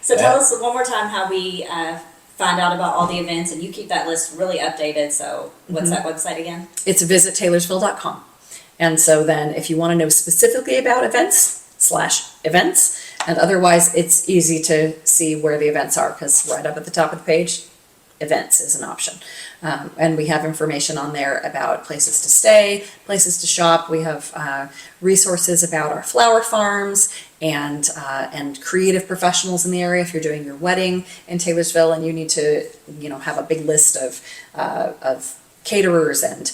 Speaker 2: So tell us one more time how we find out about all the events, and you keep that list really updated. So what's that website again?
Speaker 3: It's visittaylorsville.com. And so then if you want to know specifically about events, and otherwise it's easy to see where the events are, because right up at the top of the page, events is an option. And we have information on there about places to stay, places to shop. We have resources about our flower farms and creative professionals in the area. If you're doing your wedding in Taylorsville and you need to, have a big list of caterers and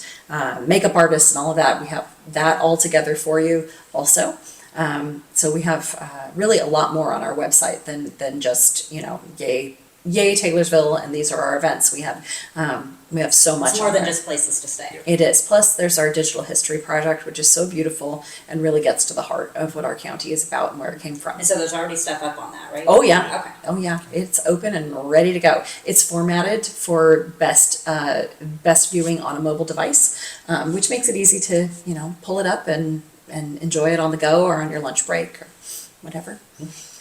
Speaker 3: makeup artists and all of that, we have that all together for you also. So we have really a lot more on our website than just, yay Taylorsville, and these are our events. We have so much.
Speaker 2: It's more
Speaker 3: on
Speaker 2: than
Speaker 3: there.
Speaker 2: just places to stay.
Speaker 3: It is. Plus, there's our digital history project, which is so beautiful and really gets to the heart of what our county is about and where it came from.
Speaker 2: And so there's already stuff up on that, right?
Speaker 3: Oh yeah.
Speaker 2: Okay.
Speaker 3: Oh yeah. It's open and ready to go. It's formatted for best viewing on a mobile device, which makes it easy to pull it up and enjoy it on the go or on your lunch break or whatever.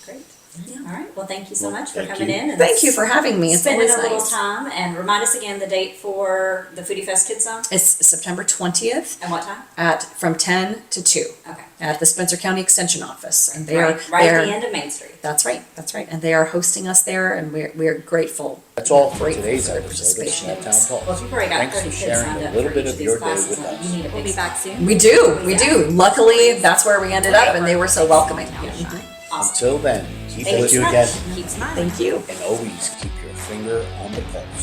Speaker 2: Great.
Speaker 3: Yeah.
Speaker 2: All right. Well, thank you so much for
Speaker 1: Thank
Speaker 2: coming
Speaker 1: you.
Speaker 2: in. And
Speaker 3: Thank you for having me. It's
Speaker 2: spending
Speaker 3: always
Speaker 2: a little
Speaker 3: nice.
Speaker 2: time, and remind us again the date for the Foodie Fest Kids Zone
Speaker 3: It's September 20th
Speaker 2: and what time?
Speaker 3: from 10 to 2
Speaker 2: Okay.
Speaker 3: at the Spencer County Extension Office, and they
Speaker 2: Right at the end of Main Street.
Speaker 3: That's right, and they are hosting us there, and we're grateful.
Speaker 1: That's all for
Speaker 3: Grateful
Speaker 1: today's
Speaker 3: for their
Speaker 1: episode of
Speaker 3: participation.
Speaker 1: Small Town Pulse.
Speaker 2: Well, if you've already got
Speaker 1: Thanks
Speaker 2: 30
Speaker 1: for
Speaker 2: kids
Speaker 1: sharing
Speaker 2: signed
Speaker 1: a
Speaker 2: up
Speaker 1: little
Speaker 2: for
Speaker 1: bit
Speaker 2: each
Speaker 1: of
Speaker 2: these
Speaker 1: your day
Speaker 2: classes,
Speaker 1: with
Speaker 2: you
Speaker 1: us.
Speaker 2: need a
Speaker 4: We'll
Speaker 2: big
Speaker 4: be back soon.
Speaker 3: We do. Luckily, that's where we ended up, and they were so welcoming.
Speaker 2: Awesome.
Speaker 1: Until then, keep
Speaker 2: Thank
Speaker 1: it
Speaker 2: you
Speaker 1: you
Speaker 2: so
Speaker 1: again,
Speaker 2: much. Keep smiling.
Speaker 3: Thank you.
Speaker 1: and always keep your finger on the pulse.